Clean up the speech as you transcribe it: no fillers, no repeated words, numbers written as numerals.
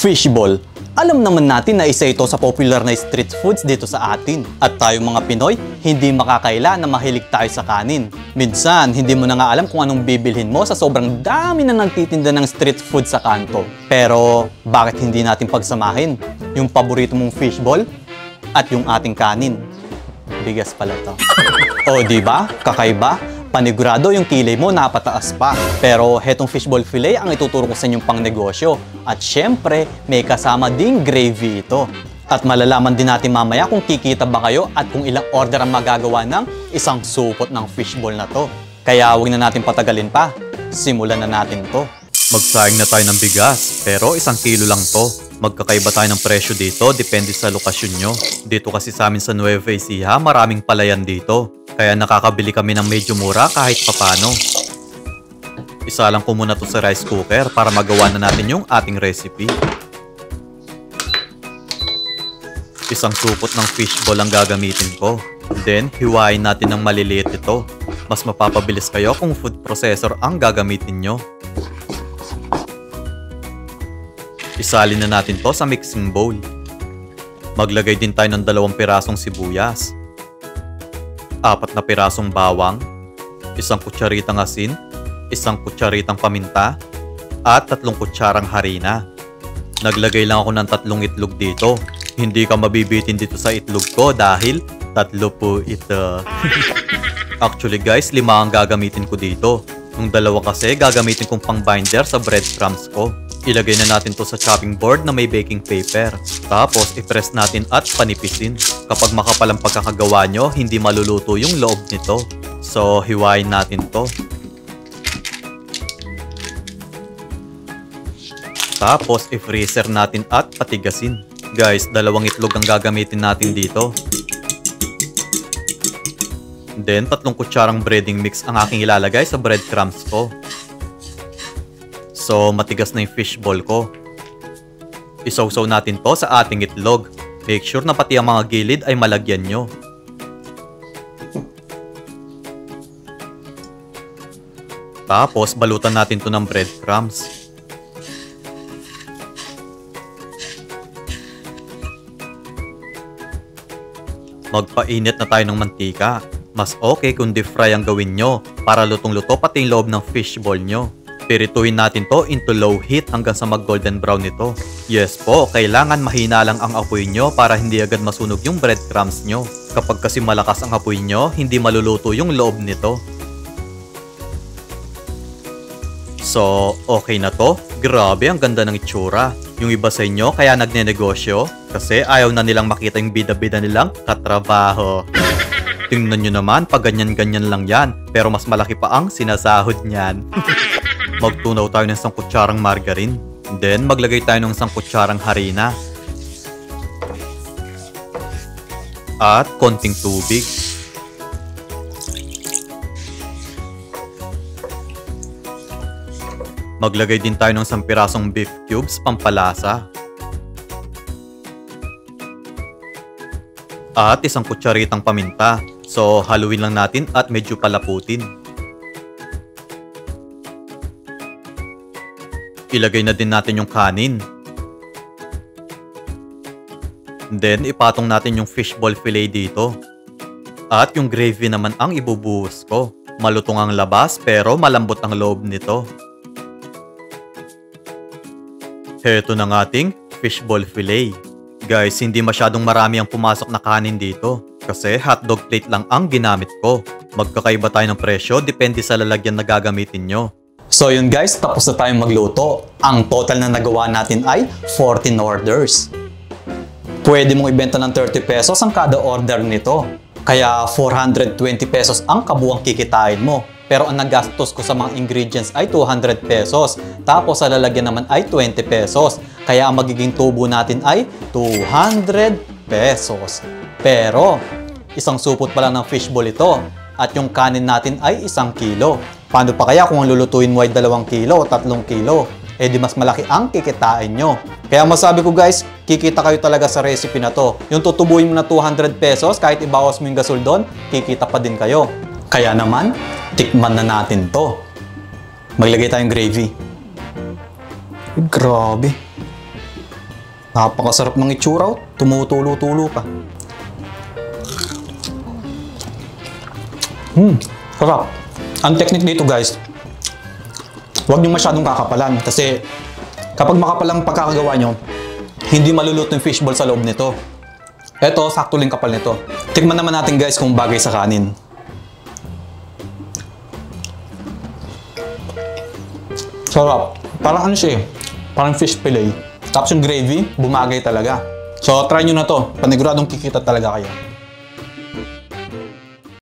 Fishball. Alam naman natin na isa ito sa popular na street foods dito sa atin. At tayo mga Pinoy, hindi makakaila na mahilig tayo sa kanin. Minsan, hindi mo na nga alam kung anong bibilhin mo sa sobrang dami na nagtitinda ng street food sa kanto. Pero, bakit hindi natin pagsamahin yung paborito mong fishball at yung ating kanin? Bigas pala to. O, diba? Kakaiba? Panigurado yung kilay mo napataas pa. Pero hetong fishball fillet ang ituturo ko sa inyong pang negosyo. At syempre, may kasama ding gravy ito. At malalaman din natin mamaya kung kikita ba kayo at kung ilang order ang magagawa ng isang supot ng fishball na to. Kaya huwag na natin patagalin pa. Simulan na natin to. Magsayang na tayo ng bigas, pero 1 kilo lang to. Magkakaiba tayo ng presyo dito, depende sa lokasyon nyo. Dito kasi sa amin sa Nueva Ecija, maraming palayan dito. Kaya nakakabili kami ng medyo mura kahit papano. Isa lang ko muna to sa rice cooker para magawa na natin yung ating recipe. Isang supot ng fishball ang gagamitin ko. Then, hiwain natin ng maliliit ito. Mas mapapabilis kayo kung food processor ang gagamitin nyo. Isalin na natin to sa mixing bowl. Maglagay din tayo ng 2 pirasong sibuyas, 4 na pirasong bawang, 1 kutsaritang asin, 1 kutsaritang paminta, at 3 kutsarang harina. Naglagay lang ako ng 3 itlog dito. Hindi ka mabibitin dito sa itlog ko dahil 3 po ito. Actually guys, 5 ang gagamitin ko dito. Yung 2 kasi gagamitin kong pang binder sa breadcrumbs ko. Ilagay na natin to sa chopping board na may baking paper. Tapos, i-press natin at panipisin. Kapag makapal ang pagkakagawa nyo, hindi maluluto yung loob nito. So, hiwain natin to. Tapos, i-freezer natin at patigasin. Guys, 2 itlog ang gagamitin natin dito. Then, 3 kutsarang breading mix ang aking ilalagay sa breadcrumbs ko. So, matigas na yung fishball ko. Isawsaw natin to sa ating itlog. Make sure na pati ang mga gilid ay malagyan nyo. Tapos, balutan natin to ng breadcrumbs. Magpainit na tayo ng mantika. Mas okay kung deep fry ang gawin nyo para lutong-luto pati yung loob ng fishball nyo. Pirituhin natin to into low heat hanggang sa mag-golden brown nito. Yes po, kailangan mahina lang ang apoy nyo para hindi agad masunog yung breadcrumbs nyo. Kapag kasi malakas ang apoy nyo, hindi maluluto yung loob nito. So, okay na to. Grabe, ang ganda ng itsura. Yung iba sa inyo kaya nagnenegosyo kasi ayaw na nilang makita yung bida-bida nilang katrabaho. Tingnan nyo naman, pag ganyan-ganyan lang yan. Pero mas malaki pa ang sinasahod niyan. Magtunaw tayo ng 1 kutsarang margarine. Then, maglagay tayo ng 1 kutsarang harina. At konting tubig. Maglagay din tayo ng 1 pirasong beef cubes pampalasa. At 1 kutsaritang paminta. So, haluin lang natin at medyo palaputin. Ilagay na din natin yung kanin. Then, ipatong natin yung fishball fillet dito. At yung gravy naman ang ibubuhos ko. Malutong ang labas pero malambot ang loob nito. Heto na ng ating fishball fillet. Guys, hindi masyadong marami ang pumasok na kanin dito. Kasi hotdog plate lang ang ginamit ko. Magkakaiba tayo ng presyo, depende sa lalagyan na gagamitin nyo. So yun guys, tapos na tayong magluto. Ang total na nagawa natin ay 14 orders. Pwede mong ibenta ng 30 pesos ang kada order nito. Kaya 420 pesos ang kabuwang kikitain mo. Pero ang nagastos ko sa mga ingredients ay 200 pesos. Tapos sa lalagyan naman ay 20 pesos. Kaya ang magiging tubo natin ay 200 pesos. Pero, isang supot pa lang ng fishball ito. At yung kanin natin ay 1 kilo. Paano pa kaya kung ang lulutuin mo ay 2 kilo o 3 kilo? Eh di mas malaki ang kikitain nyo. Kaya masabi ko guys, kikita kayo talaga sa recipe na to. Yung tutubuin mo na 200 pesos, kahit ibawas mo yung gasol doon, kikita pa din kayo. Kaya naman, tikman na natin to. Maglagay tayong gravy. Grabe. Napakasarap ng itsura, oh. Tumutulo-tulo pa. Sarap. Ang technique dito guys, huwag nyo masyadong kakapalan kasi kapag makapal ang pagkakagawa nyo, hindi maluluto yung fishball sa loob nito. Eto, sakto lang kapal nito. Tikman naman natin guys kung bagay sa kanin. Sarap. Parang ano siya eh, parang fish fillet. Tapos yung gravy, bumagay talaga. So try nyo na to, paniguradong kikita talaga kayo.